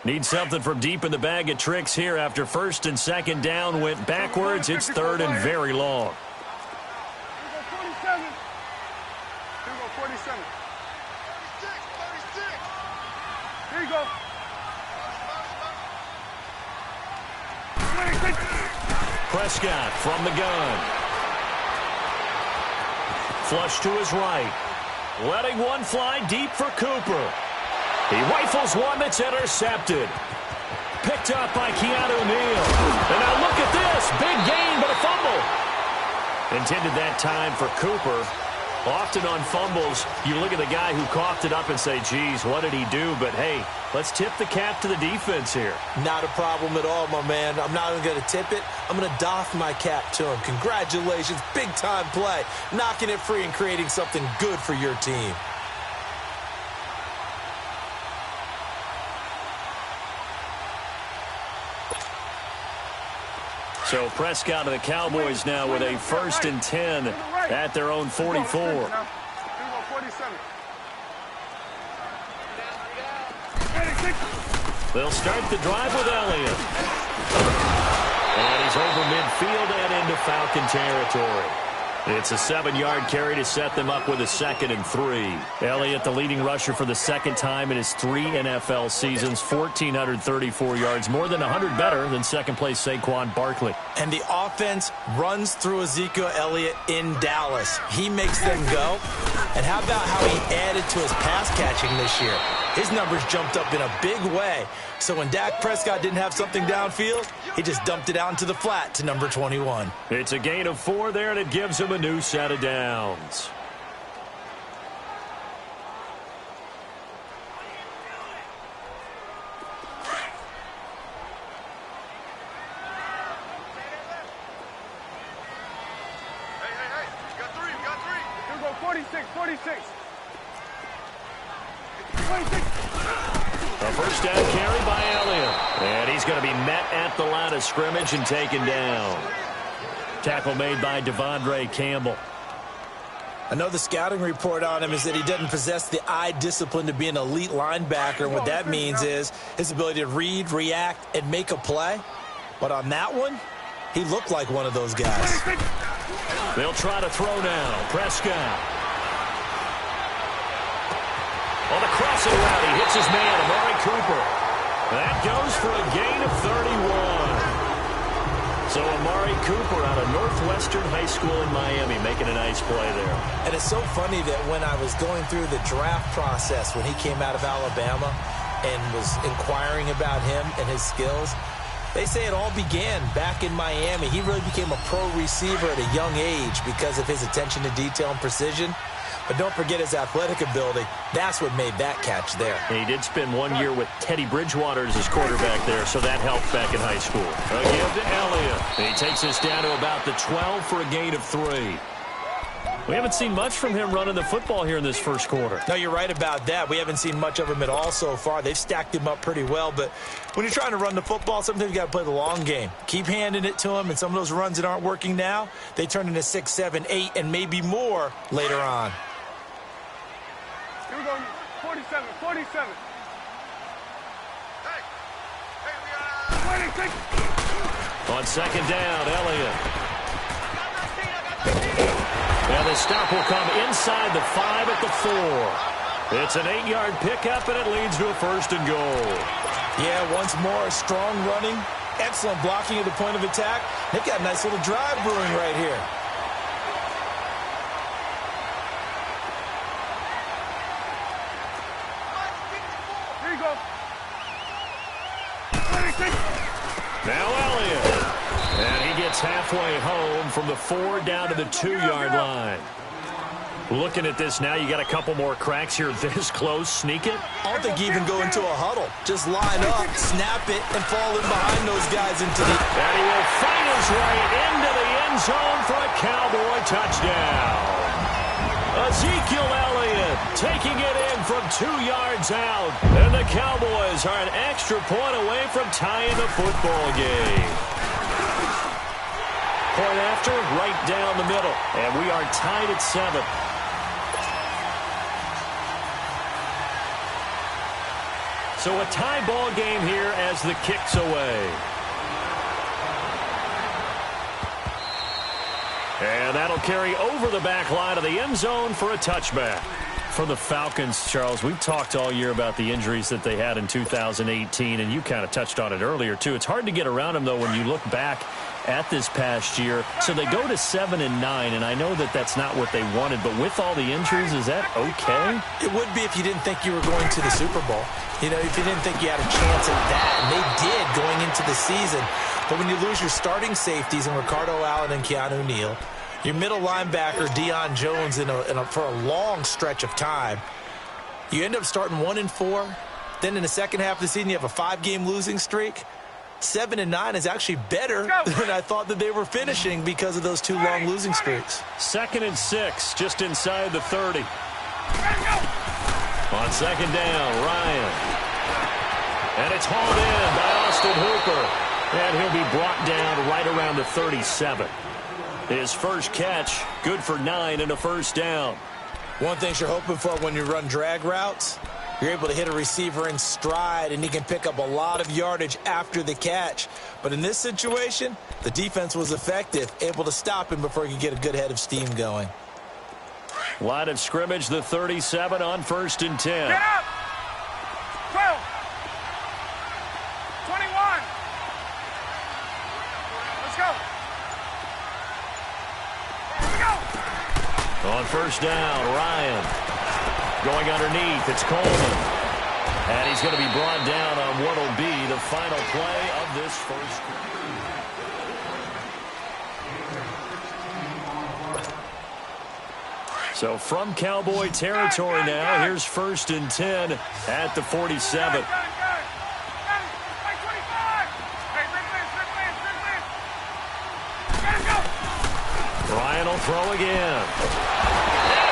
Need something from deep in the bag of tricks here after first and second down went backwards. It's third and very long. Here you go. Prescott from the gun. Flush to his right. Letting one fly deep for Cooper. He rifles one that's intercepted. Picked up by Keanu Neal. And now look at this. Big gain, but a fumble. Intended that time for Cooper. Often on fumbles, you look at the guy who coughed it up and say, geez, what did he do? But, hey, let's tip the cap to the defense here. Not a problem at all, my man. I'm not even going to tip it. I'm going to doff my cap to him. Congratulations. Big-time play. Knocking it free and creating something good for your team. So Prescott and the Cowboys now with a 1st and 10 at their own 44. They'll start the drive with Elliott. And he's over midfield and into Falcon territory. It's a 7-yard carry to set them up with a 2nd and 3. Elliott, the leading rusher for the second time in his 3 NFL seasons, 1,434 yards, more than 100 better than second-place Saquon Barkley. And the offense runs through Ezekiel Elliott in Dallas. He makes them go. And how about how he added to his pass catching this year? His numbers jumped up in a big way. So when Dak Prescott didn't have something downfield, he just dumped it out into the flat to number 21. It's a gain of 4 there, and it gives him a new set of downs. Hey, you got three. Here we go, 46. 26. A first down carry by Elliott. And he's going to be met at the line of scrimmage and taken down. Tackle made by Devondre Campbell. I know the scouting report on him is that he doesn't possess the eye discipline to be an elite linebacker. And what that means is his ability to read, react, and make a play. But on that one, he looked like one of those guys. They'll try to throw now. Prescott. On the crossing route, he hits his man, Amari Cooper. That goes for a gain of 31. So Amari Cooper out of Northwestern High School in Miami making a nice play there. And it's so funny that when I was going through the draft process when he came out of Alabama and was inquiring about him and his skills, they say it all began back in Miami. He really became a pro receiver at a young age because of his attention to detail and precision. But don't forget his athletic ability. That's what made that catch there. He did spend 1 year with Teddy Bridgewater as his quarterback there, so that helped back in high school. Again to Elliott. He takes us down to about the 12 for a gain of 3. We haven't seen much from him running the football here in this first quarter. No, you're right about that. We haven't seen much of him at all so far. They've stacked him up pretty well, but when you're trying to run the football, sometimes you got to play the long game. Keep handing it to him, and some of those runs that aren't working now, they turn into 6, 7, 8, and maybe more later on. Here we go, 47. Hey, we got 26. On second down, Elliott. And the stop will come inside the 5 at the 4. It's an 8-yard pickup, and it leads to a 1st and goal. Yeah, once more, strong running, excellent blocking at the point of attack. They've got a nice little drive brewing right here. Here you go. 26. Now Elliott. And he gets halfway home from the 4 down to the 2-yard line. Looking at this now, you got a couple more cracks here this close. Sneak it. I don't think you even go into a huddle. Just line up, snap it, and fall in behind those guys into the... And he will find his way into the end zone for a Cowboy touchdown. Ezekiel Elliott taking it in from 2 yards out. And the Cowboys are an extra point away from tying the football game. Point after, right down the middle. And we are tied at 7. So a tie ball game here as the kick's away. And that'll carry over the back line of the end zone for a touchback. For the Falcons, Charles, we've talked all year about the injuries that they had in 2018, and you kind of touched on it earlier, too. It's hard to get around them, though, when you look back at this past year. So they go to 7-9, and I know that that's not what they wanted, but with all the injuries, is that okay? It would be if you didn't think you were going to the Super Bowl. You know, if you didn't think you had a chance at that, and they did going into the season. But when you lose your starting safeties in Ricardo Allen and Keanu Neal, your middle linebacker, Deion Jones, for a long stretch of time, you end up starting 1-4. Then in the second half of the season, you have a 5-game losing streak. 7-9 is actually better than I thought that they were finishing because of those 2 long losing streaks. 2nd and 6, just inside the 30. On second down, Ryan. And it's hauled in by Austin Hooper. And he'll be brought down right around the 37. His first catch, good for 9 and a first down. One thing you're hoping for when you run drag routes, you're able to hit a receiver in stride, and he can pick up a lot of yardage after the catch. But in this situation, the defense was effective, able to stop him before he could get a good head of steam going. Line of scrimmage, the 37 on 1st and 10. Get up! 12. 21. Let's go. On first down, Ryan. Going underneath, it's Coleman. And he's going to be brought down on what will be the final play of this first quarter. So from Cowboy territory now, here's 1st and 10 at the 47. Ryan will throw again.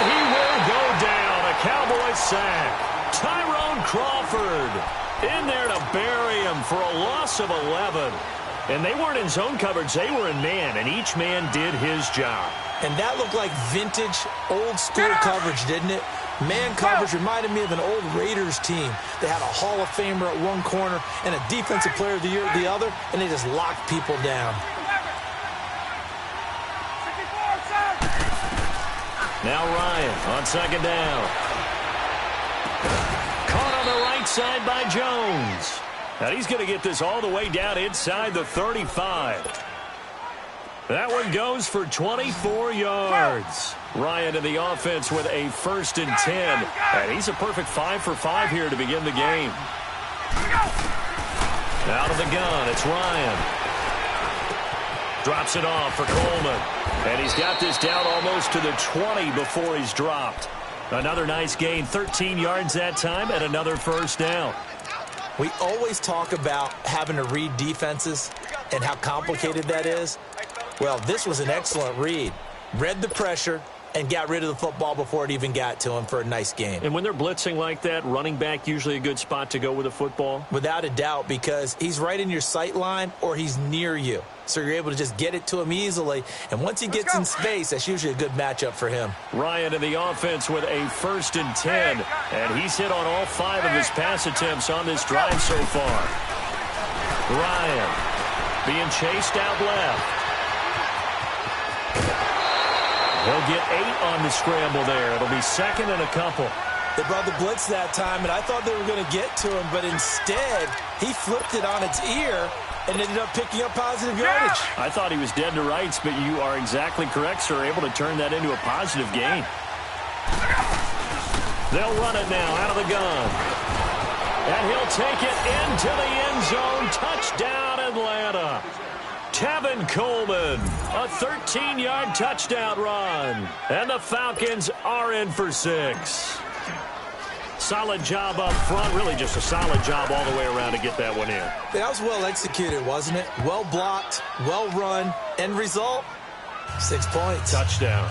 And he will go down. A Cowboy sack. Tyrone Crawford in there to bury him for a loss of 11. And they weren't in zone coverage. They were in man, and each man did his job. And that looked like vintage, old-school coverage, didn't it? Man coverage reminded me of an old Raiders team. They had a Hall of Famer at one corner and a Defensive Player of the Year at the other, and they just locked people down. Now Ryan on second down. Caught on the right side by Jones. And he's going to get this all the way down inside the 35. That one goes for 24 yards. Ryan in the offense with a 1st and 10. And he's a perfect 5 for 5 here to begin the game. Out of the gun, it's Ryan. Drops it off for Coleman. And he's got this down almost to the 20 before he's dropped. Another nice gain, 13 yards that time, and another first down. We always talk about having to read defenses and how complicated that is. Well, this was an excellent read. Read the pressure and got rid of the football before it even got to him for a nice game. And when they're blitzing like that, running back usually a good spot to go with a football? Without a doubt, because he's right in your sight line or he's near you. So you're able to just get it to him easily. And once he gets in space, that's usually a good matchup for him. Ryan in the offense with a 1st and 10. And he's hit on all 5 of his pass attempts on this drive so far. Ryan being chased out left. He'll get 8 on the scramble there. It'll be 2nd and a couple. They brought the blitz that time, and I thought they were going to get to him, but instead, he flipped it on its ear and ended up picking up positive yardage. I thought he was dead to rights, but you are exactly correct, sir. Able to turn that into a positive gain. They'll run it now out of the gun. And he'll take it into the end zone. Touchdown, Atlanta. Tevin Coleman, a 13-yard touchdown run. And the Falcons are in for 6. Solid job up front. Really just a solid job all the way around to get that one in. That was well executed, wasn't it? Well blocked, well run. End result, 6 points. Touchdown.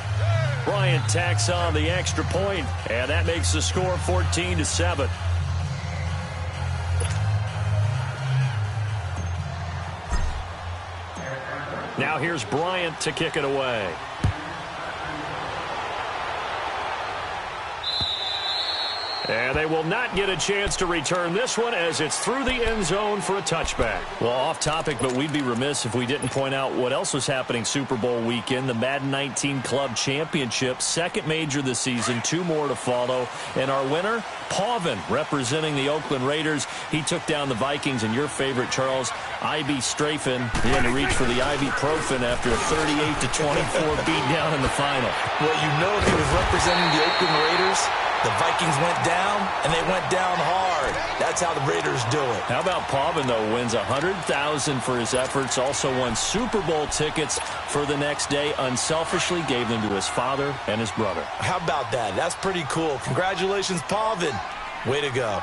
Bryant tacks on the extra point, and that makes the score 14-7. Now here's Bryant to kick it away. And they will not get a chance to return this one as it's through the end zone for a touchback. Well, off topic, but we'd be remiss if we didn't point out what else was happening Super Bowl weekend. The Madden 19 Club Championship, second major this season, 2 more to follow. And our winner, Pauvin, representing the Oakland Raiders. He took down the Vikings, and your favorite, Charles, I.B. Strafen. He had to reach for the ibuprofen after a 38-24 beatdown in the final. Well, you know if he was representing the Oakland Raiders, the Vikings went down, and they went down hard. That's how the Raiders do it. How about Pauvin, though, wins $100,000 for his efforts, also won Super Bowl tickets for the next day, unselfishly gave them to his father and his brother. How about that? That's pretty cool. Congratulations, Pauvin. Way to go.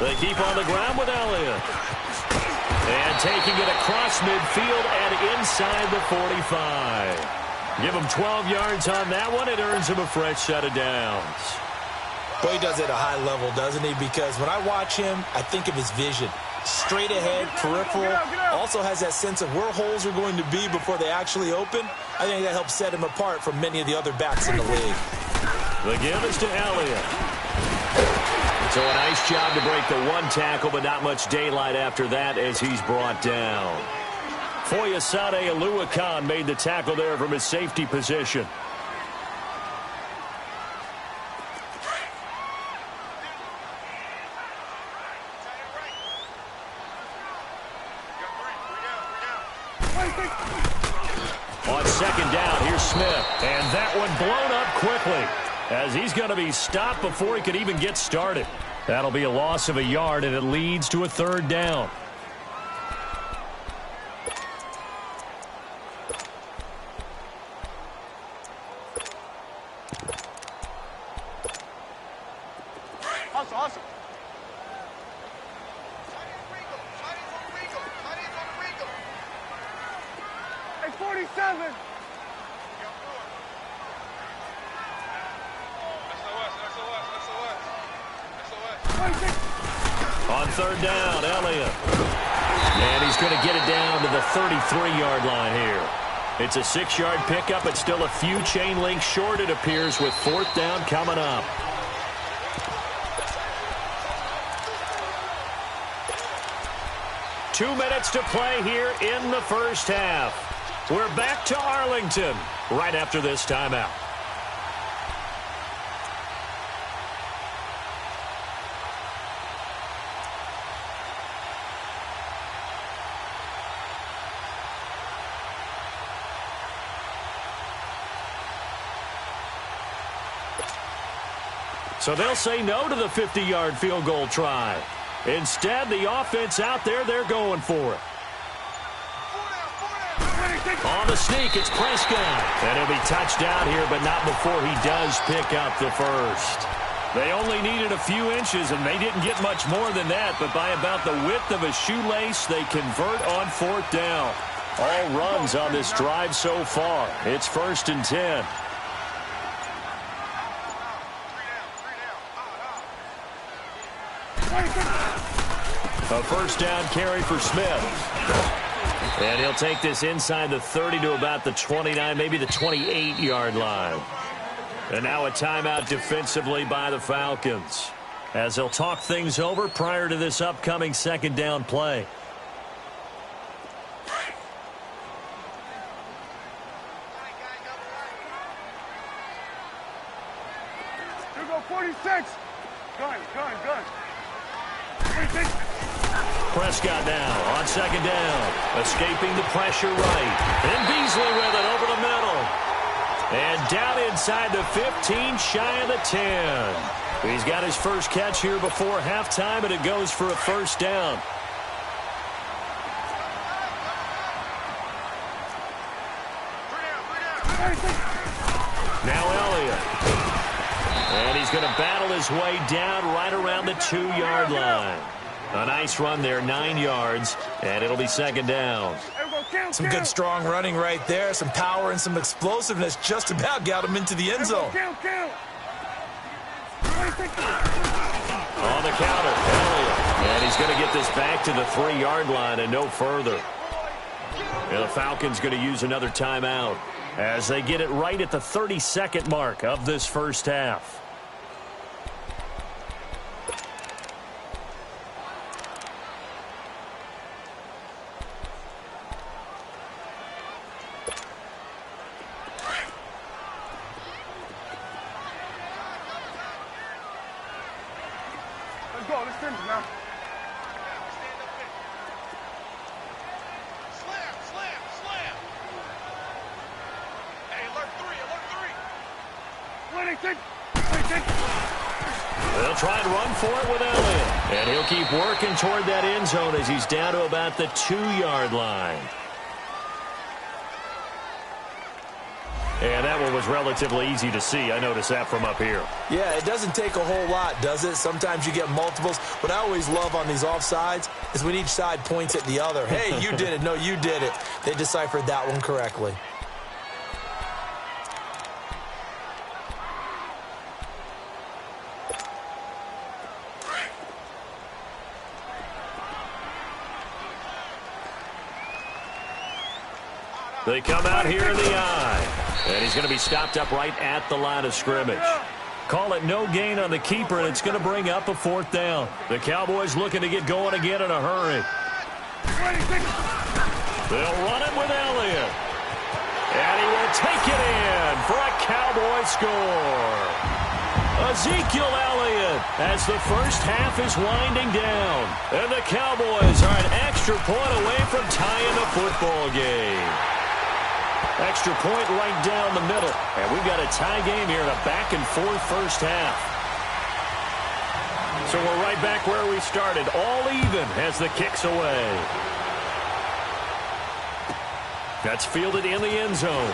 They keep on the ground with Elliott. And taking it across midfield and inside the 45. Give him 12 yards on that one. It earns him a fresh set of downs. Boy, he does it at a high level, doesn't he? Because when I watch him, I think of his vision. Straight ahead, peripheral. Also has that sense of where holes are going to be before they actually open. I think that helps set him apart from many of the other backs in the league. The give is to Elliott. So a nice job to break the one tackle, but not much daylight after that as he's brought down. Foyesade Aluakan made the tackle there from his safety position. On second down, here's Smith. And that one blown up quickly as he's going to be stopped before he could even get started. That'll be a loss of a yard, and it leads to a third down. Awesome. Hey, 47. On third down, Elliott. And he's going to get it down to the 33-yard line here. It's a 6-yard pickup, but still a few chain links short, it appears, with fourth down coming up. Two minutes to play here in the first half. We're back to Arlington right after this timeout. So they'll say no to the 50-yard field goal try. Instead, the offense out there, they're going for it. On the sneak, it's Prescott. And he'll be touched down here, but not before he does pick up the first. They only needed a few inches, and they didn't get much more than that. But by about the width of a shoelace, they convert on fourth down. All runs on this drive so far. It's 1st and 10. A first down carry for Smith. And he'll take this inside the 30 to about the 29, maybe the 28-yard line. And now a timeout defensively by the Falcons, as they'll talk things over prior to this upcoming second down play. Here go 46. Gun. 46. Prescott now on second down, escaping the pressure right. And Beasley with it over the middle. And down inside the 15, shy of the 10. He's got his first catch here before halftime, and it goes for a first down. Now Elliott. And he's going to battle his way down right around the 2-yard line. A nice run there, 9 yards, and it'll be second down. Some good strong running right there, some power and some explosiveness just about got him into the end zone. On the counter, Elliott. And he's going to get this back to the 3-yard line and no further. And the Falcons going to use another timeout. as they get it right at the 30-second mark of this first half. Let's go. Let's finish now. Slam. Hey, alert three. 26. They'll try and run for it with Elliott. And he'll keep working toward that end zone as he's down to about the 2-yard line. And that one was relatively easy to see. I noticed that from up here. Yeah, it doesn't take a whole lot, does it? Sometimes you get multiples. What I always love on these offsides is when each side points at the other. Hey, you did it. No, you did it. They deciphered that one correctly. They come out here in the eye. And he's going to be stopped up right at the line of scrimmage. Call it no gain on the keeper, and it's going to bring up a 4th down. The Cowboys looking to get going again in a hurry. They'll run it with Elliott. And he will take it in for a Cowboy score. Ezekiel Elliott as the first half is winding down. And the Cowboys are an extra point away from tying the football game. Extra point right down the middle. And we've got a tie game here in a back-and-forth first half. So we're right back where we started. All even as the kick's away. That's fielded in the end zone.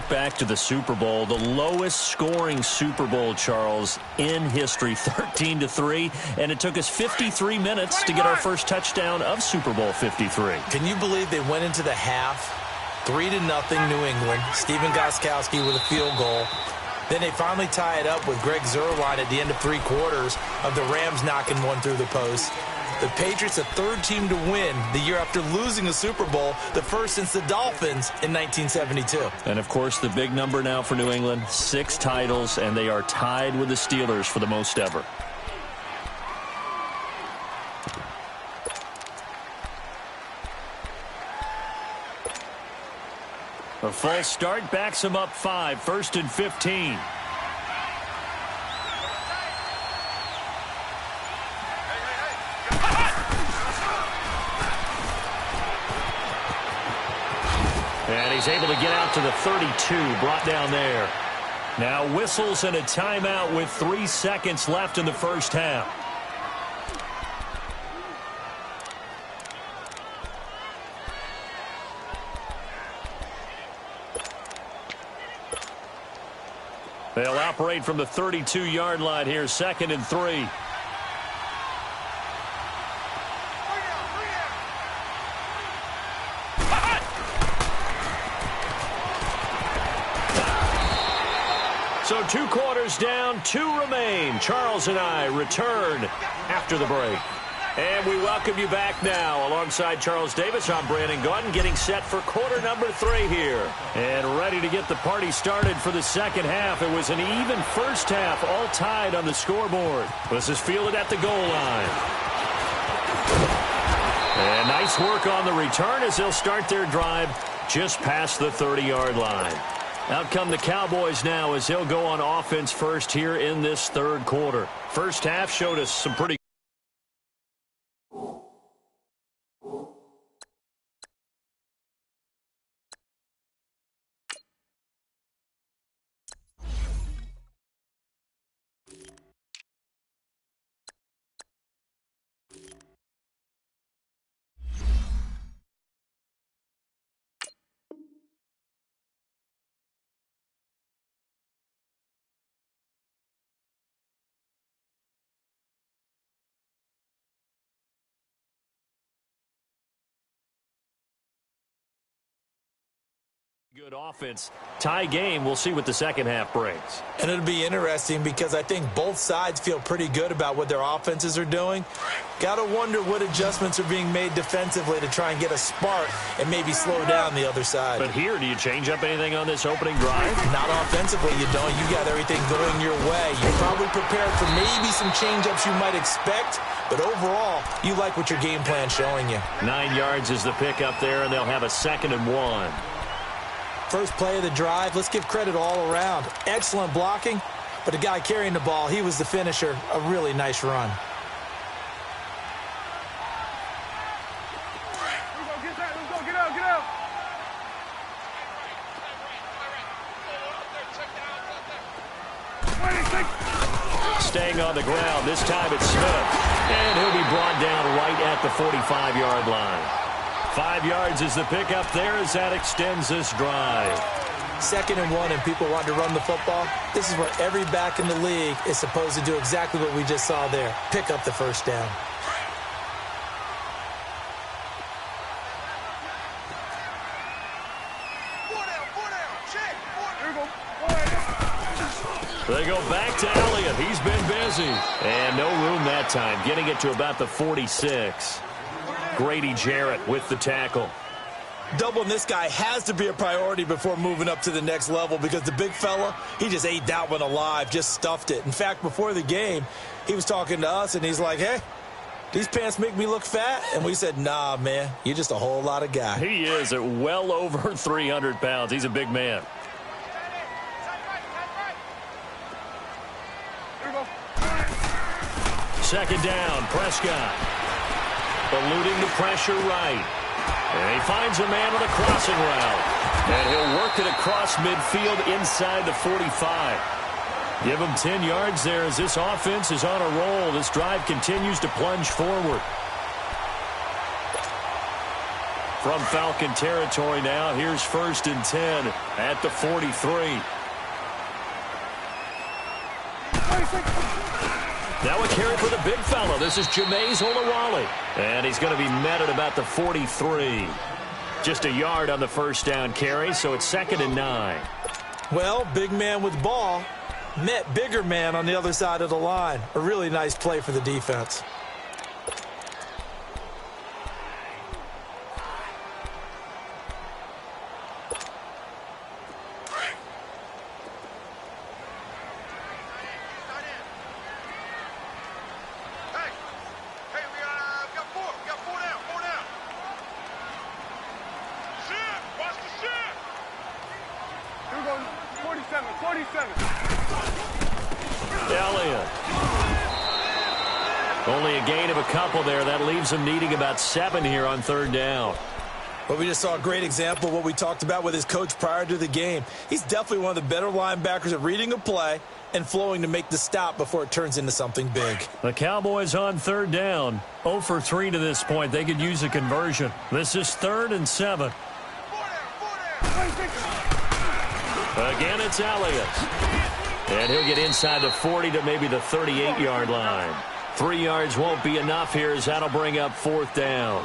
Back to the Super Bowl, the lowest scoring Super Bowl, Charles, in history, 13-3, and it took us 53 minutes to get our first touchdown of Super Bowl 53. Can you believe they went into the half 3-0 New England, Stephen Gostkowski with a field goal. Then they finally tie it up with Greg Zuerlein at the end of 3 quarters of the Rams knocking one through the post. The Patriots, the 3rd team to win the year after losing a Super Bowl, the first since the Dolphins in 1972. And, of course, the big number now for New England, 6 titles, and they are tied with the Steelers for the most ever. A false start backs him up 5, 1st and 15. And he's able to get out to the 32, brought down there. Now whistles and a timeout with 3 seconds left in the first half. They'll operate from the 32-yard line here, 2nd and 3. So 2 quarters down, 2 remain. Charles and I return after the break. And we welcome you back now. Alongside Charles Davis, I'm Brandon Gaudin, getting set for quarter number 3 here. And ready to get the party started for the second half. It was an even first half, all tied on the scoreboard. This is fielded at the goal line. And nice work on the return as they'll start their drive just past the 30-yard line. Out come the Cowboys now as they'll go on offense first here in this 3rd quarter. First half showed us some pretty Good offense. Tie game. We'll see what the second half brings. And it'll be interesting because I think both sides feel pretty good about what their offenses are doing. Got to wonder what adjustments are being made defensively to try and get a spark and maybe slow down the other side. But here, do you change up anything on this opening drive? Not offensively, you don't. You got everything going your way. You're probably prepared for maybe some change-ups you might expect, but overall, you like what your game plan's showing you. 9 yards is the pickup there, and they'll have a 2nd and 1. First play of the drive, let's give credit all around. Excellent blocking, but the guy carrying the ball, he was the finisher. A really nice run. Get out. Staying on the ground, this time it's Smith. And he'll be brought down right at the 45-yard line. 5 yards is the pickup there as that extends this drive. 2nd and 1 and people want to run the football. This is where every back in the league is supposed to do exactly what we just saw there. Pick up the first down. They go back to Elliott. He's been busy. And no room that time, getting it to about the 46. Grady Jarrett with the tackle. Doubling this guy has to be a priority before moving up to the next level because the big fella, he just ate that one alive, just stuffed it. In fact, before the game, he was talking to us, and he's like, hey, these pants make me look fat? And we said, nah, man, you're just a whole lot of guy. He is at well over 300 pounds. He's a big man. Second down, Prescott. Eluding the pressure right. And he finds a man on a crossing route. And he'll work it across midfield inside the 45. Give him 10 yards there as this offense is on a roll. This drive continues to plunge forward. From Falcon territory now, here's 1st and 10 at the 43. Now a carry for the big fella. This is Jameis Olawale. And he's going to be met at about the 43. Just a yard on the first down carry, so it's 2nd and 9. Well, big man with ball met bigger man on the other side of the line. A really nice play for the defense. Elliott. Only a gain of a couple there. That leaves him needing about 7 here on 3rd down. Well, we just saw a great example of what we talked about with his coach prior to the game. He's definitely one of the better linebackers at reading a play and flowing to make the stop before it turns into something big. The Cowboys on 3rd down. 0 for 3 to this point. They could use a conversion. This is 3rd and 7. Again, it's Elliott. And he'll get inside the 40 to maybe the 38-yard line. 3 yards won't be enough here as that'll bring up 4th down.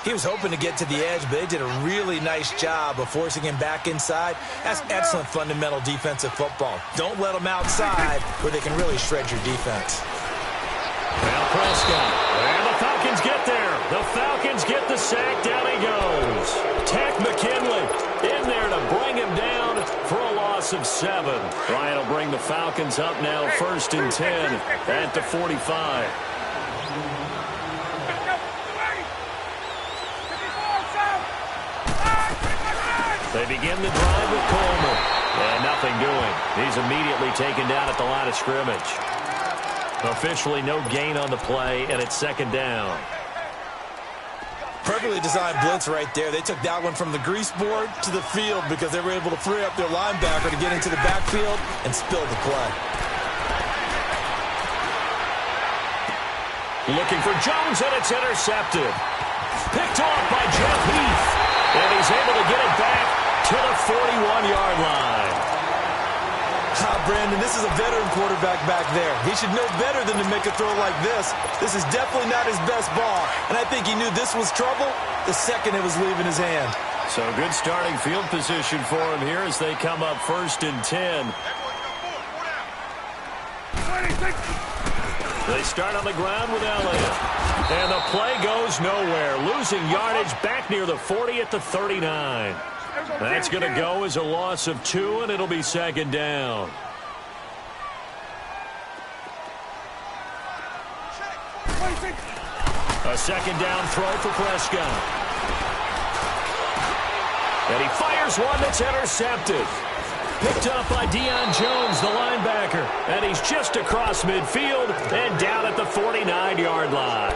He was hoping to get to the edge, but they did a really nice job of forcing him back inside. That's excellent fundamental defensive football. Don't let them outside where they can really shred your defense. Now Prescott. And the Falcons get there. The Falcons get the sack. Down he goes. Tech McKinley in there to bring him down for a loss of 7. Ryan will bring the Falcons up now 1st and 10 at the 45. They begin the drive with Coleman. And nothing doing. He's immediately taken down at the line of scrimmage. Officially no gain on the play, and it's 2nd down. Perfectly designed blitz right there. They took that one from the grease board to the field because they were able to free up their linebacker to get into the backfield and spill the play. Looking for Jones, and it's intercepted. Picked off by Jeff Heath. And he's able to get it back to the 41-yard line. Brandon, this is a veteran quarterback back there. He should know better than to make a throw like this. This is definitely not his best ball, and I think he knew this was trouble the second it was leaving his hand. So good starting field position for him here as they come up 1st and 10. They start on the ground with Elliott. And the play goes nowhere. Losing yardage back near the 40 at the 39. That's going to go as a loss of 2, and it'll be 2nd down. A 2nd down throw for Prescott. And he fires one that's intercepted. Picked up by Deion Jones, the linebacker. And he's just across midfield and down at the 49-yard line.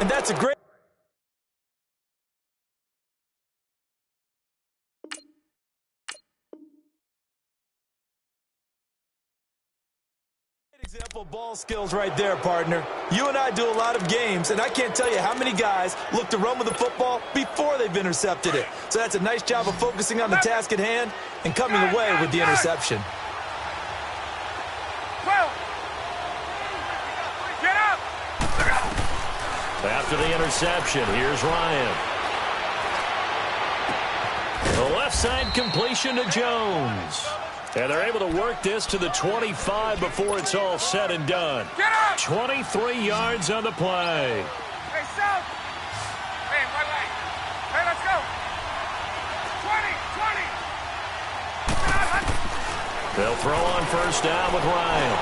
And that's a great example of ball skills right there, partner. You and I do a lot of games, and I can't tell you how many guys look to run with the football before they've intercepted it. So that's a nice job of focusing on the task at hand and coming away with the interception. Get up! After the interception, here's Ryan. The left side completion to Jones. And they're able to work this to the 25 before it's all said and done. 23 yards on the play. Hey, South! Hey, wait. Hey, let's go! 20! They'll throw on 1st down with Ryan.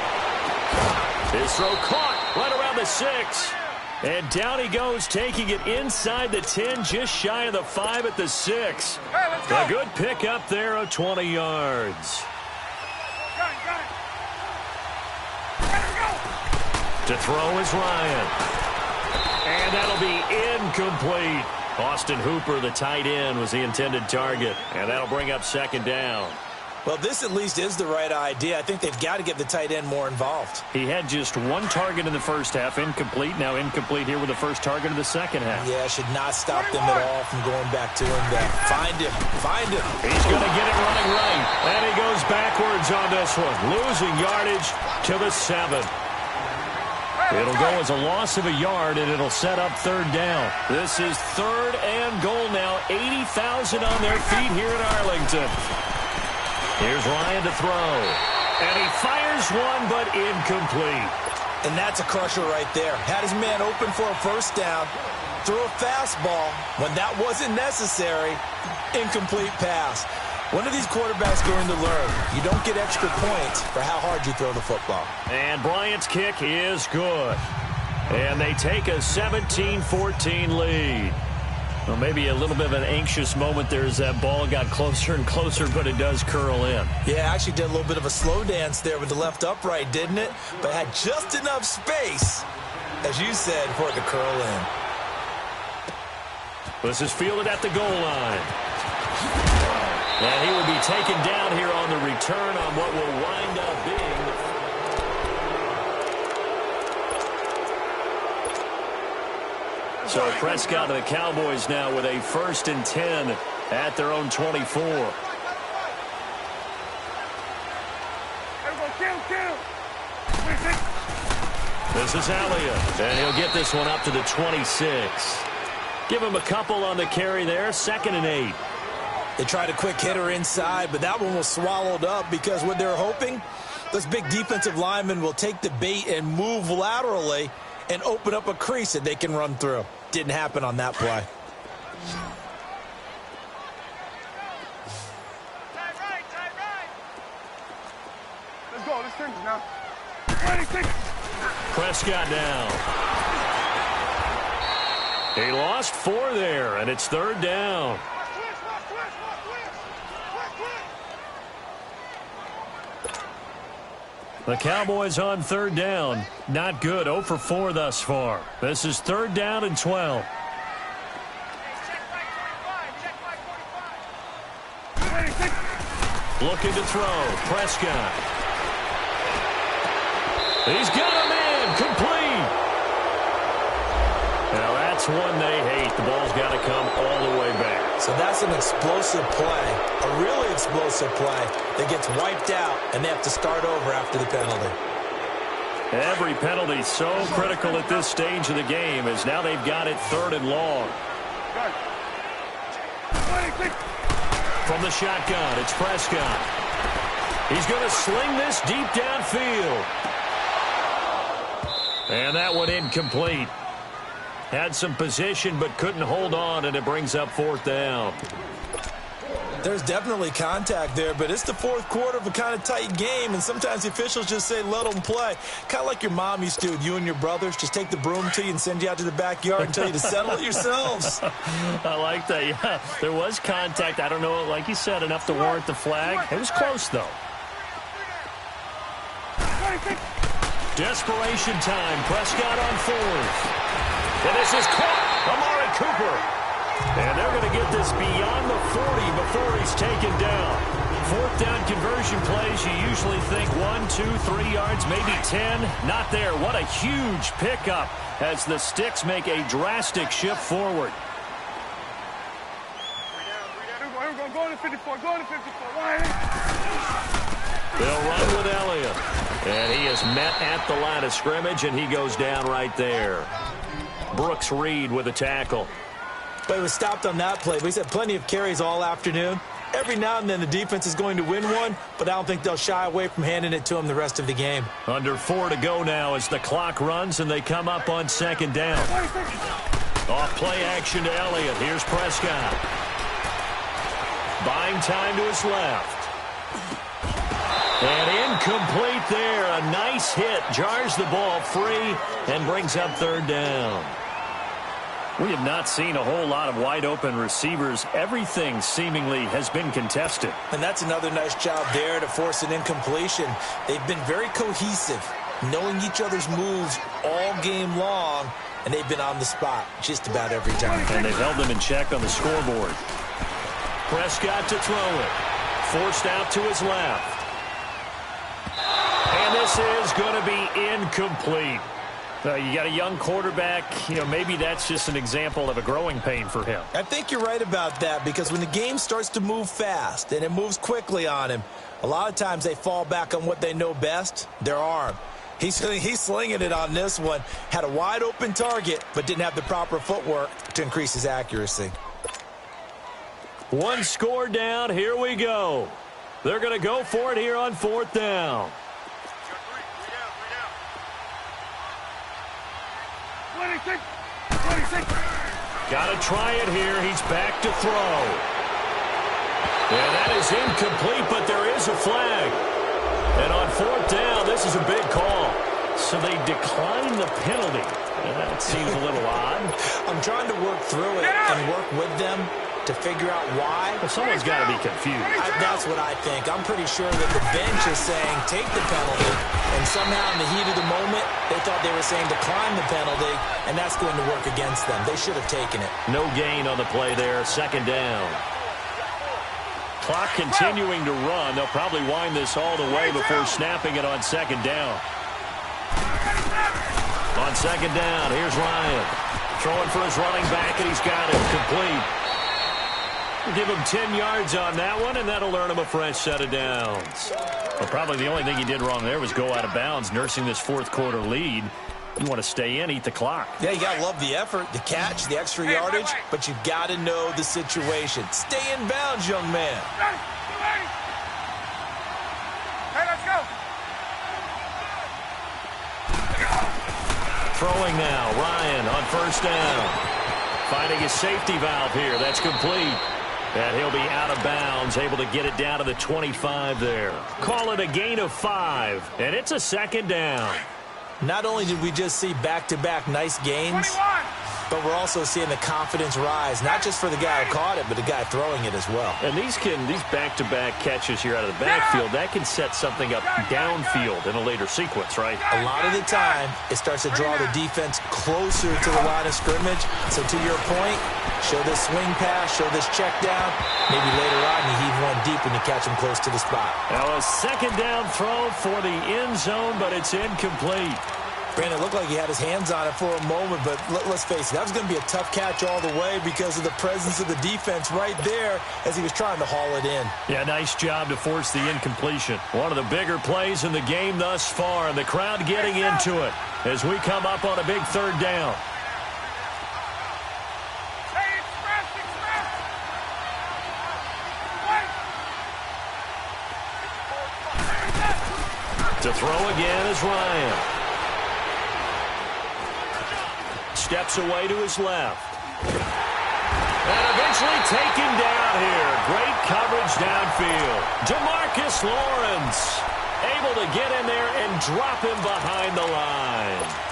His throw caught right around the 6. And down he goes, taking it inside the 10, just shy of the 5 at the 6. Hey, let's go! A good pickup there of 20 yards. Got it. Let's go! To throw is Ryan. And that'll be incomplete. Austin Hooper, the tight end, was the intended target. And that'll bring up 2nd down. Well, this at least is the right idea. I think they've got to get the tight end more involved. He had just 1 target in the first half, incomplete. Now incomplete here with the first target of the second half. Yeah, should not stop them at all from going back to him there. Find him. He's going to get it running right. And he goes backwards on this one. Losing yardage to the 7. It'll go as a loss of a yard, and it'll set up 3rd down. This is 3rd and goal now. 80,000 on their feet here in Arlington. Here's Ryan to throw. And he fires one, but incomplete. And that's a crusher right there. Had his man open for a 1st down. Threw a fastball when that wasn't necessary. Incomplete pass. When are these quarterbacks going to learn? You don't get extra points for how hard you throw the football. And Bryant's kick is good. And they take a 17-14 lead. Well, maybe a little bit of an anxious moment there as that ball got closer and closer, but it does curl in. Yeah, actually did a little bit of a slow dance there with the left upright, didn't it? But had just enough space, as you said, for it to curl in. This is fielded at the goal line. And he will be taken down here on the return on what will wind up being So Prescott and the Cowboys now with a 1st and 10 at their own 24. This is Elliott, and he'll get this one up to the 26. Give him a couple on the carry there, 2nd and 8. They tried a quick hitter inside, but that one was swallowed up because what they're hoping, this big defensive lineman will take the bait and move laterally and open up a crease that they can run through. Didn't happen on that play. Let's go. Let's finish now. Prescott down. He lost 4 there, and it's 3rd down. The Cowboys on 3rd down. Not good. 0 for 4 thus far. This is 3rd down and 12. Looking to throw. Prescott. He's got him in. Complete. Now that's one they hate. The ball's got to come all the way back. So that's an explosive play, a really explosive play that gets wiped out, and they have to start over after the penalty. Every penalty so critical at this stage of the game as now they've got it 3rd and long. From the shotgun, it's Prescott. He's going to sling this deep downfield. And that one incomplete. Had some position but couldn't hold on, and it brings up 4th down. There's definitely contact there, but it's the 4th quarter of a kind of tight game, and sometimes the officials just say let them play. Kind of like your mom used to with you and your brothers. Just take the broom to you and send you out to the backyard and tell you to settle it yourselves. I like that, yeah. There was contact. I don't know, like you said, enough to warrant the flag. It was close, though. Desperation time. Prescott on 4th. And this is caught. Amari Cooper. And they're going to get this beyond the 40 before he's taken down. 4th down conversion plays, you usually think 1, 2, 3 yards, maybe 10. Not there. What a huge pickup as the Sticks make a drastic shift forward. Go to 54, go to 54. They'll run with Elliott. And he is met at the line of scrimmage, and he goes down right there. Brooks Reed with a tackle. But he was stopped on that play. But he's had plenty of carries all afternoon. Every now and then the defense is going to win one, but I don't think they'll shy away from handing it to him the rest of the game. Under 4 to go now as the clock runs, and they come up on 2nd down. Off play action to Elliott. Here's Prescott. Buying time to his left. And incomplete there. A nice hit. Jars the ball free and brings up 3rd down. We have not seen a whole lot of wide-open receivers. Everything seemingly has been contested. And that's another nice job there to force an incompletion. They've been very cohesive, knowing each other's moves all game long, and they've been on the spot just about every time. And they've held them in check on the scoreboard. Prescott to throw it. Forced out to his left. And this is going to be incomplete. You got a young quarterback. Maybe that's just an example of a growing pain for him. I think you're right about that, because when the game starts to move fast and it moves quickly on him, a lot of times they fall back on what they know best, their arm. He's slinging it on this one. Had a wide open target, but didn't have the proper footwork to increase his accuracy. One score down. Here we go. They're going to go for it here on 4th down. 26. Got to try it here. He's back to throw. And that is incomplete, but there is a flag. And on 4th down, this is a big call. So they decline the penalty. And that seems a little odd. I'm trying to work through it and work with them to figure out why. Well, someone's got to be confused. That's what I think. I'm pretty sure that the bench is saying take the penalty, and somehow in the heat of the moment, they thought they were saying decline the penalty, and that's going to work against them. They should have taken it. No gain on the play there. 2nd down. Clock continuing to run. They'll probably wind this all the way before snapping it on 2nd down. On 2nd down, here's Ryan. Throwing for his running back, and he's got it. Complete. Give him 10 yards on that one, and that'll earn him a fresh set of downs. Well, probably the only thing he did wrong there was go out of bounds, nursing this 4th quarter lead. You want to stay in, eat the clock. Yeah, you got to love the effort, the catch, the extra yardage, but you got to know the situation. Stay in bounds, young man. Hey, let's go. Throwing now, Ryan on 1st down. Finding his safety valve here. That's complete. And he'll be out of bounds, able to get it down to the 25 there. Call it a gain of 5, and it's a 2nd down. Not only did we just see back-to-back nice gains, but we're also seeing the confidence rise, not just for the guy who caught it, but the guy throwing it as well. And these back-to-back catches here out of the backfield, that can set something up downfield in a later sequence, right? A lot of the time, it starts to draw the defense closer to the line of scrimmage. So to your point, show this swing pass, show this check down. Maybe later on you heave one deep when you catch him close to the spot. Now a 2nd down throw for the end zone, but it's incomplete. Brandon, it looked like he had his hands on it for a moment, but let's face it, that was going to be a tough catch all the way because of the presence of the defense right there as he was trying to haul it in. Yeah, nice job to force the incompletion. One of the bigger plays in the game thus far, and the crowd getting into it as we come up on a big 3rd down. To throw again is Ryan. Steps away to his left. And eventually taken down here. Great coverage downfield. DeMarcus Lawrence able to get in there and drop him behind the line.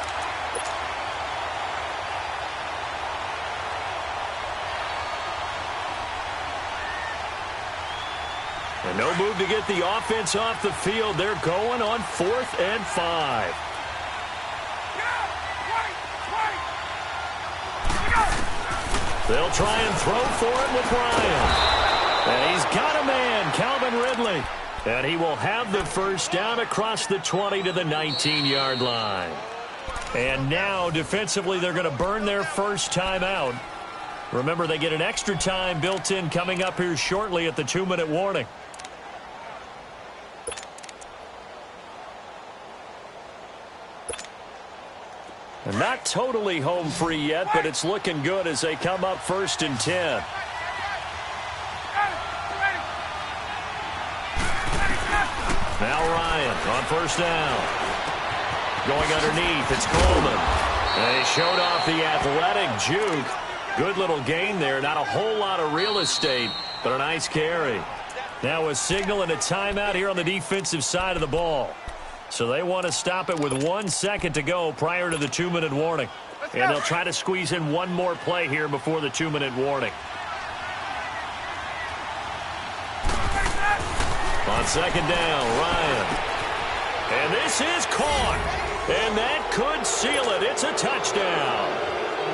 And no move to get the offense off the field. They're going on 4th and 5. They'll try and throw for it with Ryan. And he's got a man, Calvin Ridley. And he will have the first down across the 20 to the 19-yard line. And now, defensively, they're going to burn their first timeout. Remember, they get an extra time built in coming up here shortly at the 2-minute warning. And not totally home free yet, but it's looking good as they come up 1st and 10. Now Ryan on 1st down. Going underneath, it's Coleman. And he showed off the athletic juke. Good little gain there. Not a whole lot of real estate, but a nice carry. Now a signal and a timeout here on the defensive side of the ball. So they want to stop it with 1 second to go prior to the 2-minute warning. And they'll try to squeeze in one more play here before the 2-minute warning. On 2nd down, Ryan. And this is caught. And that could seal it. It's a touchdown.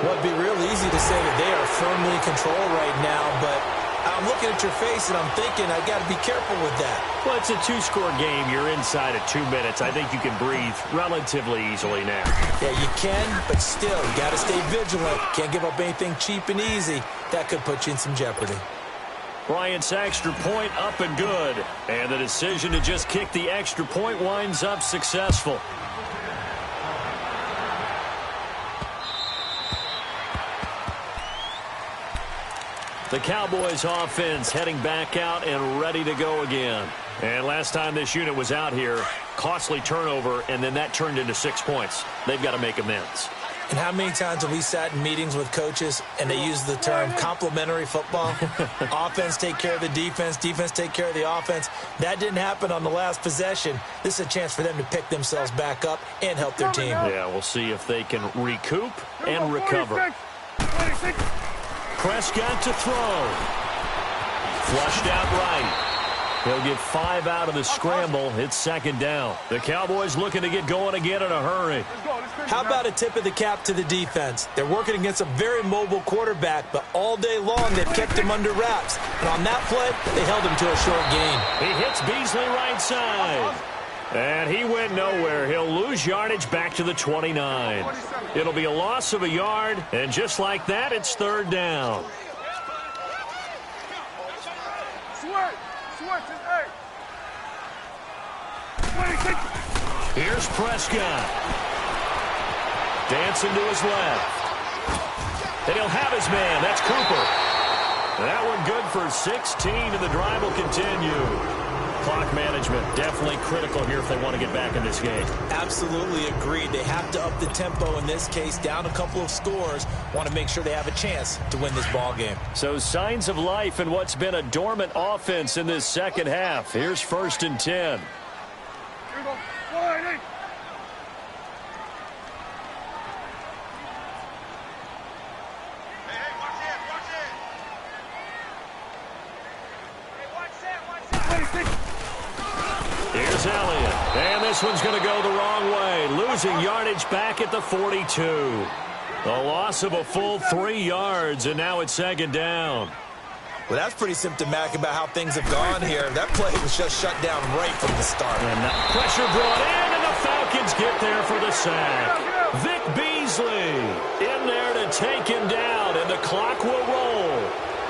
Well, it'd be real easy to say that they are firmly in control right now, but I'm looking at your face and I'm thinking I got to be careful with that. Well, it's a 2-score game. You're inside of 2 minutes. I think you can breathe relatively easily now. Yeah, you can, but still, you got to stay vigilant. Can't give up anything cheap and easy. That could put you in some jeopardy. Bryant's extra point up and good. And the decision to just kick the extra point winds up successful. The Cowboys offense heading back out and ready to go again. And last time this unit was out here, costly turnover, and then that turned into 6 points. They've got to make amends. And how many times have we sat in meetings with coaches and they use the term complementary football? Offense take care of the defense, defense take care of the offense. That didn't happen on the last possession. This is a chance for them to pick themselves back up and help their team. Yeah, we'll see if they can recoup and recover. 26. Prescott to throw. Flushed out right. He'll get 5 out of the scramble. It's 2nd down. The Cowboys looking to get going again in a hurry. How about a tip of the cap to the defense? They're working against a very mobile quarterback, but all day long they've kept him under wraps. And on that play, they held him to a short gain. He hits Beasley right side. And he went nowhere. He'll lose yardage back to the 29. It'll be a loss of a yard, and just like that, it's 3rd down. Here's Prescott. Dancing to his left. And he'll have his man. That's Cooper. That one good for 16, and the drive will continue. Clock management definitely critical here if they want to get back in this game. Absolutely agreed. They have to up the tempo in this case, down a couple of scores. Want to make sure they have a chance to win this ball game. So signs of life in what's been a dormant offense in this second half. Here's 1st and 10. Here we go. 4-8. Here's Elliott. And this one's going to go the wrong way. Losing yardage back at the 42. A loss of a full 3 yards, and now it's 2nd down. Well, that's pretty symptomatic about how things have gone here. That play was just shut down right from the start. And pressure brought in, and the Falcons get there for the sack. Vic Beasley in there to take him down, and the clock will roll.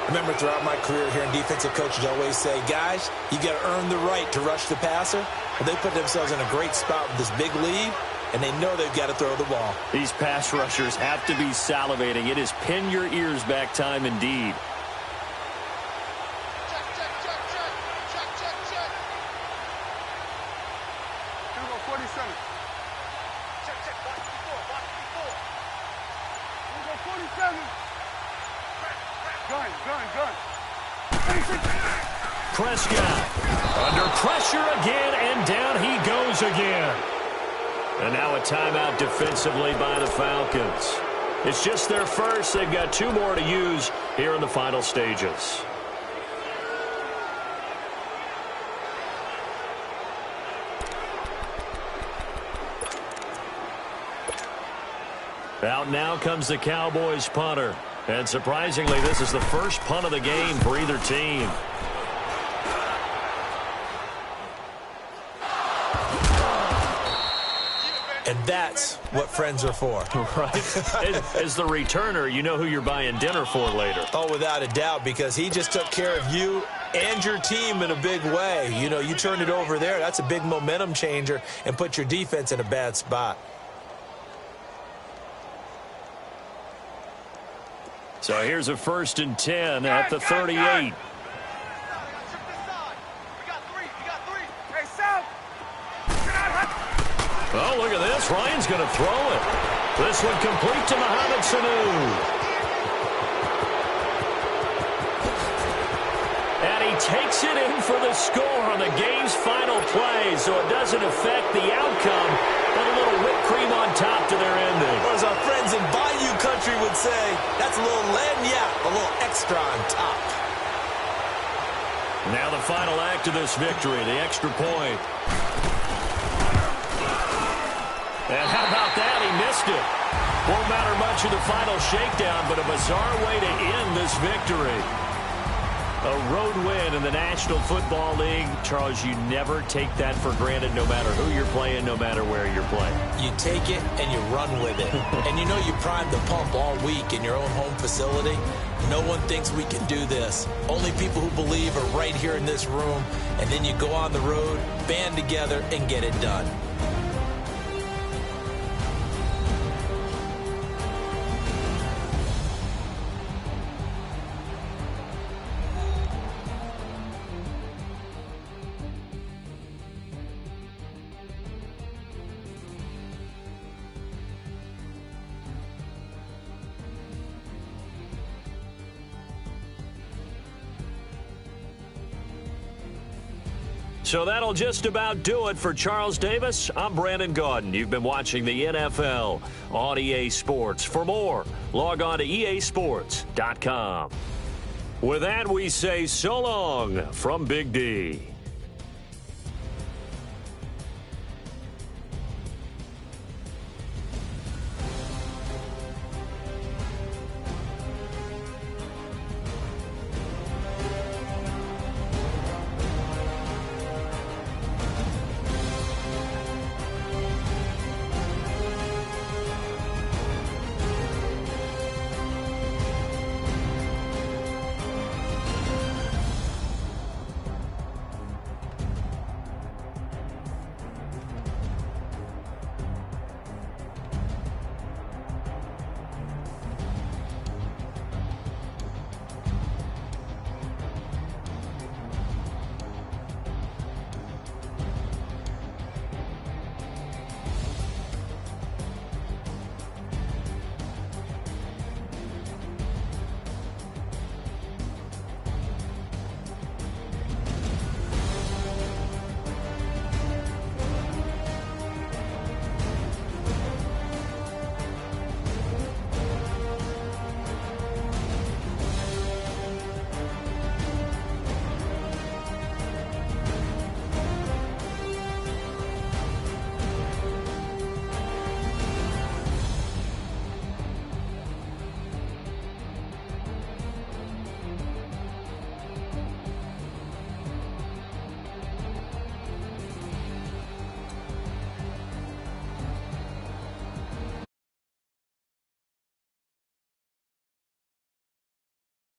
Remember, throughout my career here in defensive coaches always say, guys, you got to earn the right to rush the passer. Well, they put themselves in a great spot with this big lead, and they know they've got to throw the ball. These pass rushers have to be salivating. It is pin your ears back time indeed. 47. Check, box 54. Here we go, 47. Gun. Prescott under pressure again, and down he goes again. And now a timeout defensively by the Falcons. It's just their first. They've got 2 more to use here in the final stages. Out now comes the Cowboys punter. And surprisingly, this is the first punt of the game for either team. And that's what friends are for. Right? As the returner, you know who you're buying dinner for later. Oh, without a doubt, because he just took care of you and your team in a big way. You know, you turned it over there. That's a big momentum changer and put your defense in a bad spot. So here's a 1st and 10 at the 38. Hey, South. Oh, look at this. Ryan's going to throw it. This one complete to Mohamed Sanu. And he takes it in for the score on the game's final play, so it doesn't affect the outcome, but a little whipped cream on top to their ending. Or as our friends in Bayou Country would say, that's a little lagniappe, a little extra on top. Now the final act of this victory, the extra point. And how about that? He missed it. Won't matter much in the final shakedown, but a bizarre way to end this victory. A road win in the National Football League. Charles, you never take that for granted, no matter who you're playing, no matter where you're playing. You take it and you run with it. And you know you primed the pump all week in your own home facility. No one thinks we can do this. Only people who believe are right here in this room. And then you go on the road, band together, and get it done. So that'll just about do it for Charles Davis. I'm Brandon Gaudin. You've been watching the NFL on EA Sports. For more, log on to easports.com. With that, we say so long from Big D.